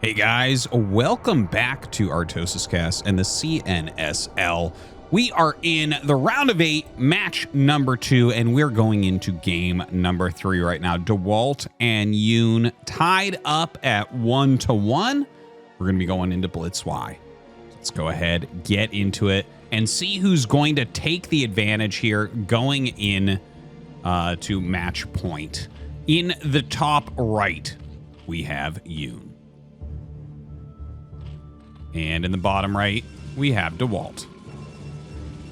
Hey guys, welcome back to ArtosisCasts and the CNSL. We are in the round of 8, match number 2, and we're going into game number 3 right now. Dewalt and Yoon tied up at 1-1. We're going to be going into Blitz Y. Let's go ahead, get into it, and see who's going to take the advantage here going in to match point. In the top right, we have Yoon. And in the bottom right, we have Dewalt.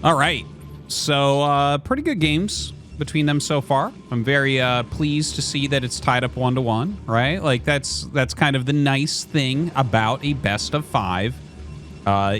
All right, so pretty good games between them so far. I'm very pleased to see that it's tied up 1-1, right? Like that's kind of the nice thing about a best of 5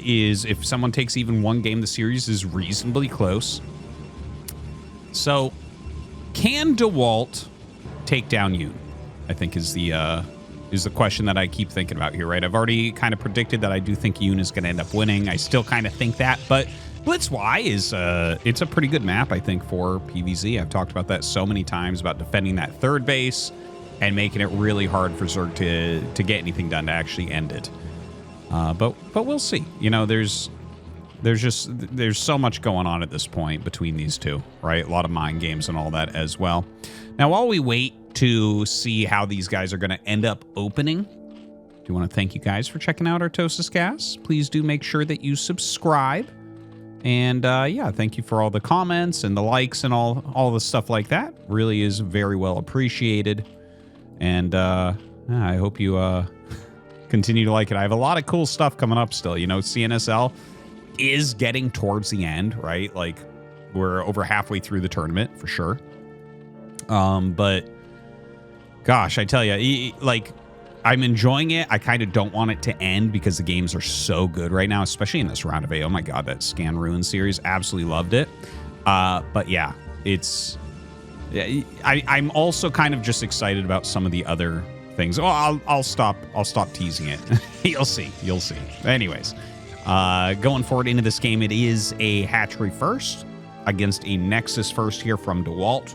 is if someone takes even one game, the series is reasonably close. So can Dewalt take down Yoon? I think is the question that I keep thinking about here, right? I've already kind of predicted that I do think Yoon is going to end up winning. I still kind of think that, but Blitz Y is it's a pretty good map, I think, for PvZ. I've talked about that so many times about defending that third base and making it really hard for Zerg to get anything done to actually end it. But we'll see. You know, there's so much going on at this point between these two, right? A lot of mind games and all that as well. Now, while we wait to see how these guys are going to end up opening, I do want to thank you guys for checking out ArtosisCasts. Please do make sure that you subscribe. And yeah, thank you for all the comments and the likes and all the stuff like that. Really is very well appreciated. And I hope you continue to like it. I have a lot of cool stuff coming up still. You know, CNSL is getting towards the end, right? Like we're over halfway through the tournament for sure. But gosh, I tell you, like I'm enjoying it. I kind of don't want it to end because the games are so good right now, especially in this round of 8. Oh my God, that Scan Ruin series, absolutely loved it. But yeah, I'm also kind of just excited about some of the other things. Oh, I'll stop teasing it. You'll see. Anyways, going forward into this game, it is a hatchery first against a Nexus first here from Dewalt.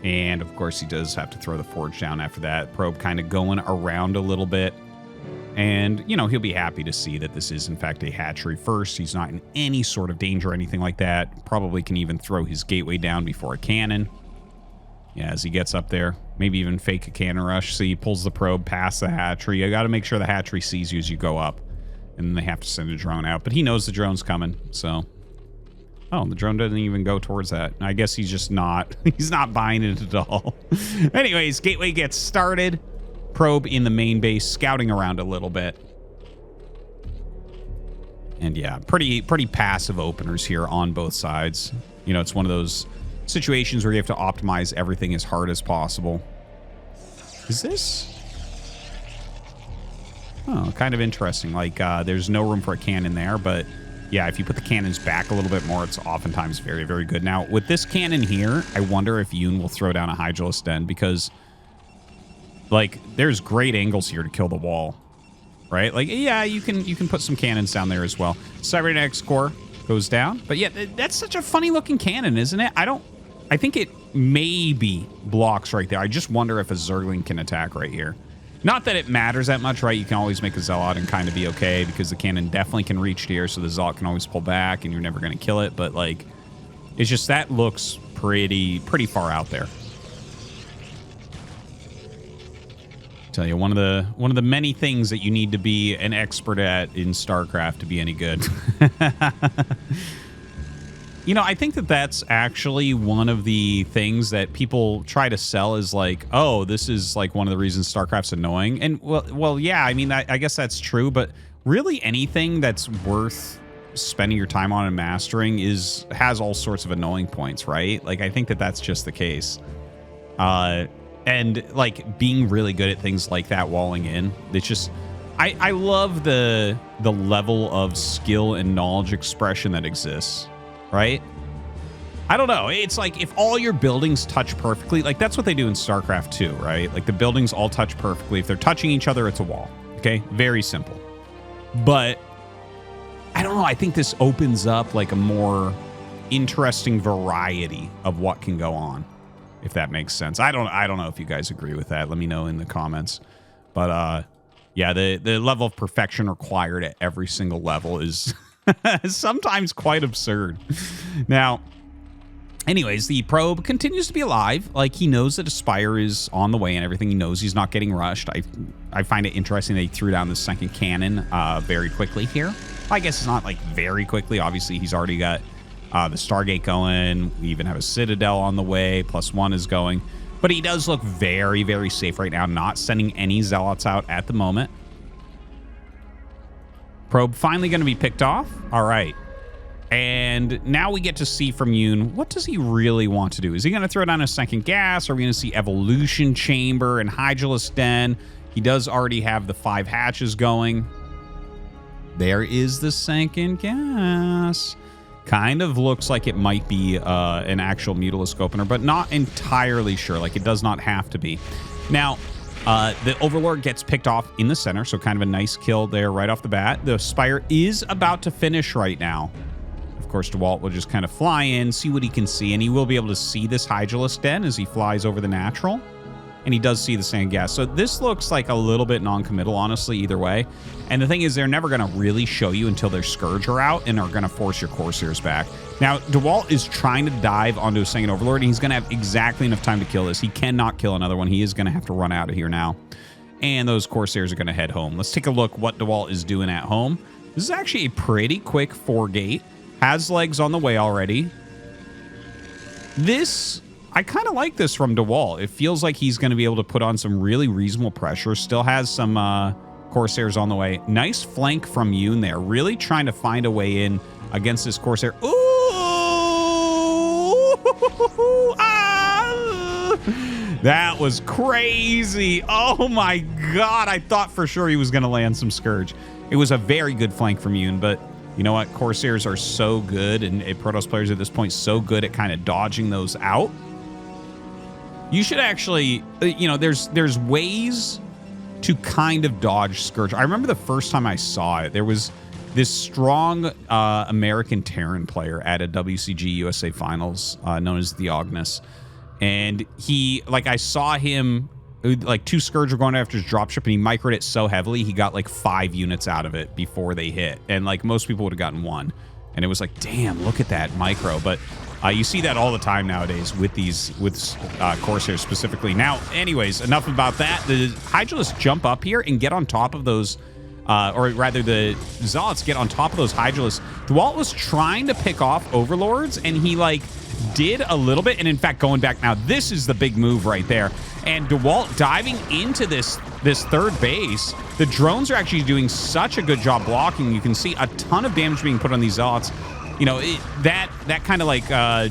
And of course, he does have to throw the forge down after that. Probe kind of going around a little bit. And, you know, he'll be happy to see that this is, in fact, a hatchery first. He's not in any sort of danger or anything like that. Probably can even throw his gateway down before a cannon. Yeah, as he gets up there. Maybe even fake a cannon rush. So he pulls the probe past the hatchery. You got to make sure the hatchery sees you as you go up. And then they have to send a drone out. But he knows the drone's coming, so... Oh, the drone doesn't even go towards that. I guess he's just not, he's not buying it at all. Anyways, gateway gets started. Probe in the main base, scouting around a little bit. And yeah, pretty passive openers here on both sides. You know, it's one of those situations where you have to optimize everything as hard as possible. Is this? Oh, kind of interesting. Like, there's no room for a cannon there, but... Yeah, if you put the cannons back a little bit more, it's oftentimes very, very good. Now, with this cannon here, I wonder if Yoon will throw down a Hydralisk Den because, like, there's great angles here to kill the wall, right? Like, yeah, you can put some cannons down there as well. Cybernetic Core goes down. But, yeah, that's such a funny-looking cannon, isn't it? I think it maybe blocks right there. I just wonder if a Zergling can attack right here. Not that it matters that much, right? You can always make a Zealot and kind of be okay because the cannon definitely can reach here, so the Zealot can always pull back and you're never going to kill it. But, like, it's just that looks pretty far out there. Tell you, one of the many things that you need to be an expert at in StarCraft to be any good. You know, I think that that's actually one of the things that people try to sell is like, oh, this is like one of the reasons StarCraft's annoying. And well, yeah, I mean, I guess that's true, but really anything that's worth spending your time on and mastering has all sorts of annoying points, right? Like, I think that that's just the case. And like being really good at things like that, walling in, it's just, I love the level of skill and knowledge expression that exists. Right? I don't know. It's like if all your buildings touch perfectly, like that's what they do in StarCraft 2, right? Like the buildings all touch perfectly. If they're touching each other, it's a wall. Okay? Very simple. But I don't know. I think this opens up like a more interesting variety of what can go on, if that makes sense. I don't know if you guys agree with that. Let me know in the comments. But Yeah, the level of perfection required at every single level is sometimes quite absurd. Now, anyways, the probe continues to be alive. Like, he knows that Aspire is on the way and everything. He knows he's not getting rushed. I find it interesting that he threw down the second cannon very quickly here. I guess it's not, like, very quickly. Obviously, he's already got the Stargate going. We even have a Citadel on the way. +1 is going. But he does look very, very safe right now, not sending any Zealots out at the moment. Probe finally going to be picked off. All right. And now we get to see from Yoon, what does he really want to do? Is he going to throw down a second gas? Are we going to see Evolution Chamber and Hydralisk Den? He does already have the 5 hatches going. There is the second gas. Kind of looks like it might be an actual Mutalisk opener, but not entirely sure. Like, it does not have to be. Now, the Overlord gets picked off in the center, so kind of a nice kill there right off the bat. The Spire is about to finish right now. Of course, Dewalt will just kind of fly in, see what he can see, and he will be able to see this Hydralisk Den as he flies over the natural. And he does see the sand gas. So this looks like a little bit non-committal, honestly, either way. And the thing is, they're never going to really show you until their Scourge are out and are going to force your Corsairs back. Now, Dewalt is trying to dive onto a second Overlord, and he's going to have exactly enough time to kill this. He cannot kill another one. He is going to have to run out of here now. And those Corsairs are going to head home. Let's take a look what Dewalt is doing at home. This is actually a pretty quick 4-gate. Has legs on the way already. This... I kind of like this from Dewalt. It feels like he's going to be able to put on some really reasonable pressure. Still has some Corsairs on the way. Nice flank from Yoon there. Really trying to find a way in against this Corsair. Ooh! Ah! That was crazy. Oh my god. I thought for sure he was going to land some Scourge. It was a very good flank from Yoon, but you know what? Corsairs are so good, and Protoss players at this point so good at kind of dodging those out. You should actually, you know, there's ways to kind of dodge Scourge. I remember the first time I saw it, there was this strong American Terran player at a WCG USA Finals known as the Ognis. And he, like, I saw him, like, 2 Scourge were going after his dropship, and he microed it so heavily, he got, like, 5 units out of it before they hit. And, like, most people would have gotten 1. And it was like, damn, look at that micro. But you see that all the time nowadays with these, Corsairs specifically. Now, anyways, enough about that. The Hydralisks jump up here and get on top of those, or rather the Zealots get on top of those Hydralisks. Dewalt was trying to pick off Overlords, and he, like, did a little bit. And in fact, going back now, this is the big move right there. And Dewalt diving into this third base. The drones are actually doing such a good job blocking. You can see a ton of damage being put on these Zealots. You know, that kind of like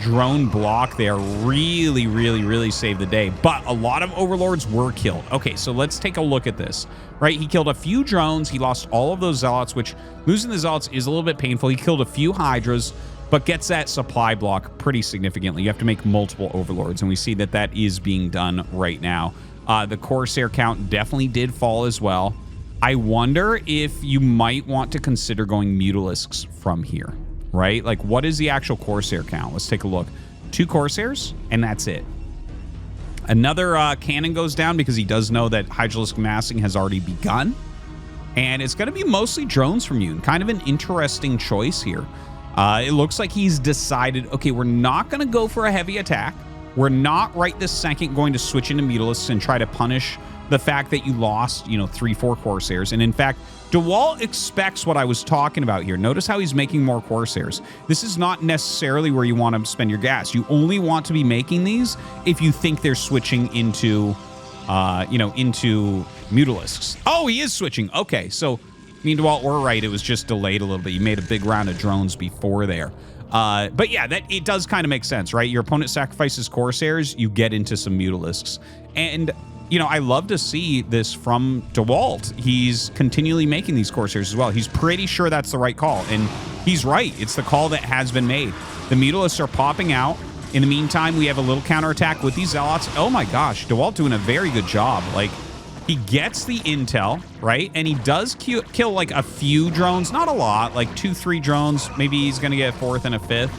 drone block there really, really, really saved the day. But a lot of Overlords were killed. Okay, so let's take a look at this. Right, he killed a few drones. He lost all of those Zealots, which losing the Zealots is a little bit painful. He killed a few Hydras, but gets that supply block pretty significantly. You have to make multiple Overlords, and we see that that is being done right now. The Corsair count definitely did fall as well. I wonder if you might want to consider going Mutalisks from here. Right? Like, what is the actual Corsair count? Let's take a look. 2 Corsairs, and that's it. Another cannon goes down because he does know that Hydralisk massing has already begun. And it's going to be mostly drones from Yoon. Kind of an interesting choice here. It looks like he's decided, okay, we're not going to go for a heavy attack. We're not right this second going to switch into Mutalisks and try to punish the fact that you lost, you know, 3-4 Corsairs. And in fact, Dewalt expects what I was talking about here. Notice how he's making more Corsairs. This is not necessarily where you want to spend your gas. You only want to be making these if you think they're switching into, you know, into Mutalisks. Oh, he is switching. Okay, so me and Dewalt were right. It was just delayed a little bit. You made a big round of drones before there. But yeah, that it does kind of make sense, right? Your opponent sacrifices Corsairs, you get into some Mutalisks. And you know, I love to see this from Dewalt. He's continually making these Corsairs as well. He's pretty sure that's the right call, and he's right. It's the call that has been made. The Mutalisks are popping out. In the meantime, we have a little counterattack with these Zealots. Oh my gosh, Dewalt doing a very good job. Like, he gets the intel, right? And he does kill like a few drones, not a lot, like 2-3 drones. Maybe he's going to get a 4th and a 5th.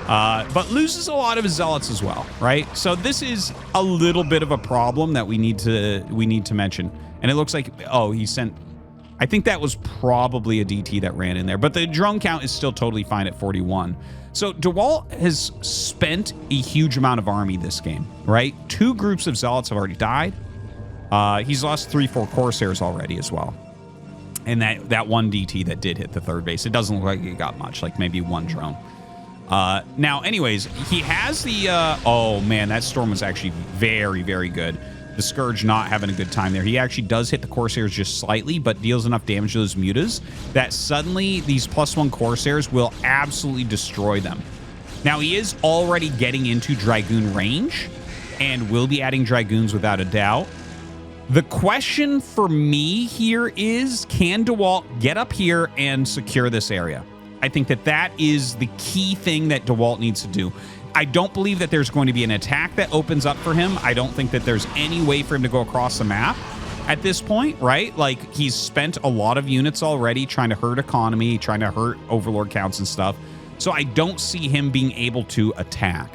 but loses a lot of his zealots as well, right? So this is a little bit of a problem that we need to mention. And it looks like, oh, he sent, I think that was probably a DT that ran in there, but the drone count is still totally fine at 41. So Dewalt has spent a huge amount of army this game, right? 2 groups of zealots have already died. He's lost 3-4 Corsairs already as well. And that one DT that did hit the third base, it doesn't look like it got much, like maybe 1 drone. Now, anyways, he has the, oh man, that storm was actually very, very good. The Scourge not having a good time there. He actually does hit the Corsairs just slightly, but deals enough damage to those mutas that suddenly these +1 Corsairs will absolutely destroy them. Now, he is already getting into Dragoon range and will be adding Dragoons without a doubt. The question for me here is, can Dewalt get up here and secure this area? I think that is the key thing that Dewalt needs to do. I don't believe that there's going to be an attack that opens up for him. I don't think that there's any way for him to go across the map at this point, right? Like, he's spent a lot of units already trying to hurt economy, trying to hurt overlord counts and stuff. So I don't see him being able to attack.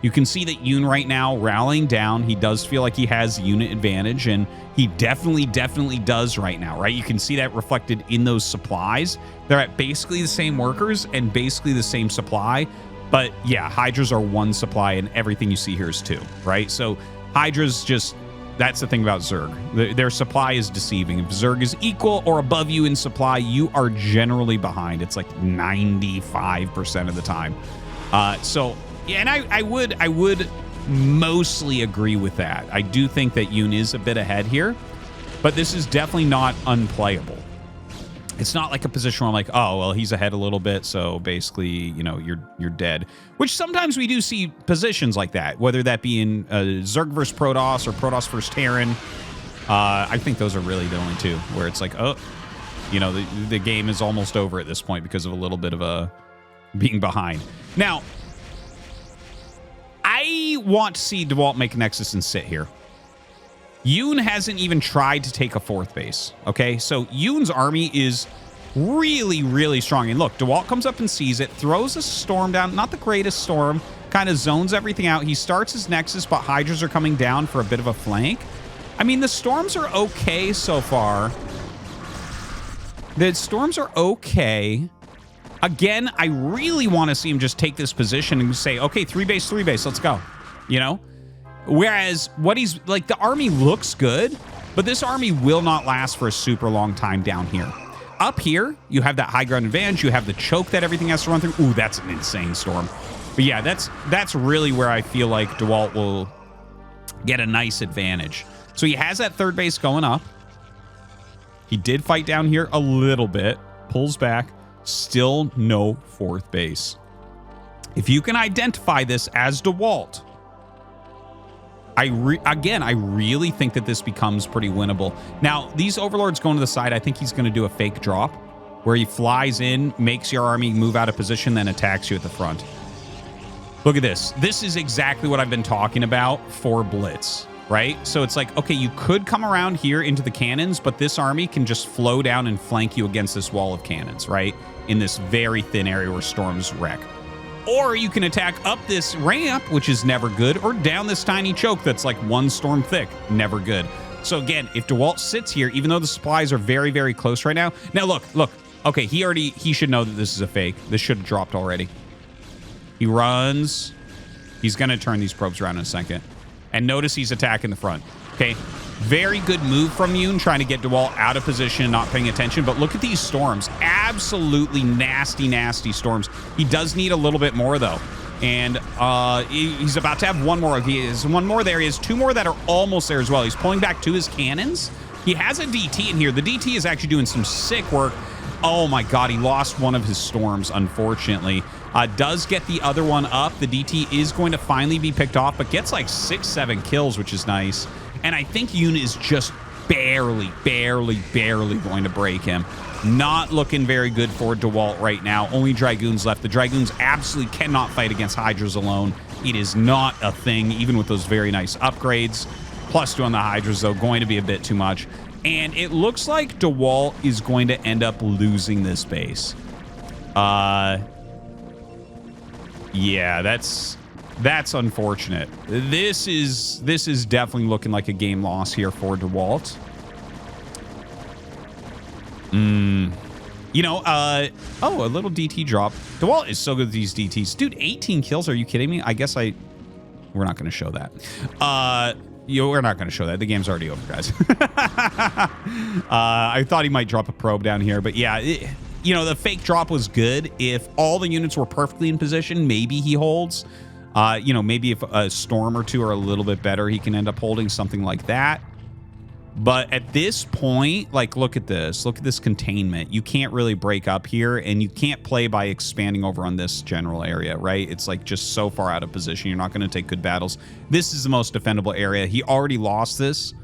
You can see that Yoon right now rallying down. He does feel like he has unit advantage, and he definitely does right now, right? You can see that reflected in those supplies. They're at basically the same workers and basically the same supply. But yeah, Hydras are 1 supply and everything you see here is 2, right? So Hydras just, that's the thing about Zerg. Their supply is deceiving. If Zerg is equal or above you in supply, you are generally behind. It's like 95% of the time. So yeah, and I would mostly agree with that. I do think that Yoon is a bit ahead here, but this is definitely not unplayable. It's not like a position where I'm like, oh, well, he's ahead a little bit, so basically, you know, you're dead. Which sometimes we do see positions like that, whether that be in Zerg versus Protoss or Protoss versus Terran. I think those are really the only 2 where it's like, oh, you know, the game is almost over at this point because of a little bit of a being behind. Now, I want to see Dewalt make a Nexus and sit here. Yoon hasn't even tried to take a 4th base, okay? So Yoon's army is really, really strong. And look, Dewalt comes up and sees it, throws a storm down, not the greatest storm, kind of zones everything out. He starts his Nexus, but Hydras are coming down for a bit of a flank. I mean, the storms are okay so far. The storms are okay. Again, I really want to see him just take this position and say, okay, 3 base, let's go, you know? Whereas what he's like, the army looks good, but this army will not last for a super long time down here. Up here, you have that high ground advantage. You have the choke that everything has to run through. Ooh, that's an insane storm. But yeah, that's really where I feel like Dewalt will get a nice advantage. So he has that 3rd base going up. He did fight down here a little bit, pulls back, still no 4th base. If you can identify this as Dewalt, I really think that this becomes pretty winnable. Now, these overlords going to the side, I think he's going to do a fake drop where he flies in, makes your army move out of position, then attacks you at the front. Look at this. This is exactly what I've been talking about for Blitz, right? So it's like, okay, you could come around here into the cannons, but this army can just flow down and flank you against this wall of cannons, right? In this very thin area where storms wreck. Or you can attack up this ramp, which is never good, or down this tiny choke that's like 1 storm thick. Never good. So again, if Dewalt sits here, even though the supplies are very, very close right now. Now look. Okay, he should know that this is a fake. This should have dropped already. He runs. He's going to turn these probes around in a second. And notice he's attacking the front. Okay, very good move from Yoon, trying to get Dewalt out of position, not paying attention. But look at these storms. Absolutely nasty, nasty storms. He does need a little bit more, though. And he's about to have 1 more. He has 1 more there. He has 2 more that are almost there as well. He's pulling back to his cannons. He has a DT in here. The DT is actually doing some sick work. Oh, my God. He lost 1 of his storms, unfortunately. Does get the other one up. The DT is going to finally be picked off, but gets like 6-7 kills, which is nice. And I think Yoon is just barely going to break him. Not looking very good for Dewalt right now. Only Dragoons left. The Dragoons absolutely cannot fight against Hydras alone. It is not a thing, even with those very nice upgrades. +2 on the Hydras, though, going to be a bit too much. And it looks like Dewalt is going to end up losing this base. Yeah, that's unfortunate. This is definitely looking like a game loss here for Dewalt. You know, oh, a little DT drop. Dewalt is so good with these DTs. Dude, 18 kills. Are you kidding me? I guess we're not going to show that. We're not going to show that. The game's already over, guys. I thought he might drop a probe down here, but yeah, you know, the fake drop was good. If all the units were perfectly in position, maybe he holds. You know, maybe if a storm or two are a little bit better, he can end up holding something like that. But at this point, like, look at this. Look at this containment. You can't really break up here, and you can't play by expanding over on this general area, right? It's like just so far out of position. You're not going to take good battles. This is the most defendable area. He already lost this.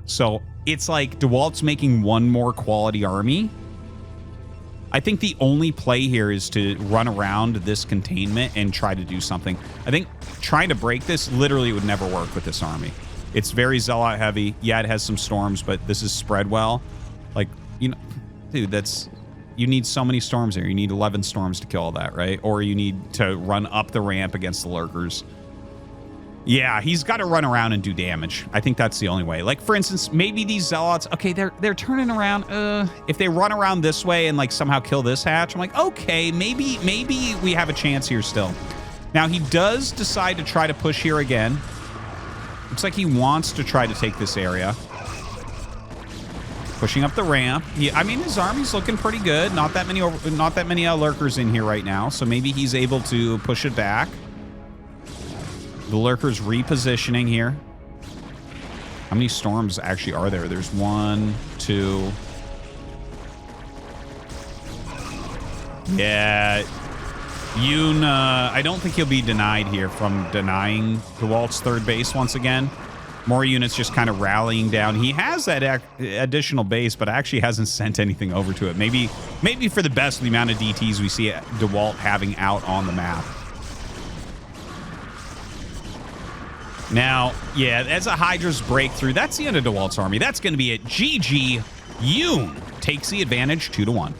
So it's like Dewalt's making one more quality army. I think the only play here is to run around this containment and try to do something. I think trying to break this literally would never work with this army. It's very Zealot heavy. Yeah, it has some storms, but this is spread well. Like, you know, dude, you need so many storms here. You need 11 storms to kill all that, right? Or you need to run up the ramp against the lurkers. Yeah, he's got to run around and do damage. I think that's the only way. Like, for instance, maybe these Zealots, okay, they're turning around. If they run around this way and, like, somehow kill this hatch, I'm like, okay, maybe we have a chance here still. Now, he does decide to try to push here again. Looks like he wants to try to take this area. Pushing up the ramp. Yeah, I mean, his army's looking pretty good. Not that many lurkers in here right now, so maybe he's able to push it back. The lurkers repositioning here. How many storms actually are there? There's 1, 2. Yeah. Yoon, I don't think he'll be denied here from denying Dewalt's third base once again. More units just kind of rallying down. He has that additional base, but actually hasn't sent anything over to it. Maybe for the best of the amount of DTs we see Dewalt having out on the map. Now, yeah, as a Hydra's breakthrough, that's the end of Dewalt's army. That's going to be it. GG. Yoon takes the advantage 2-1.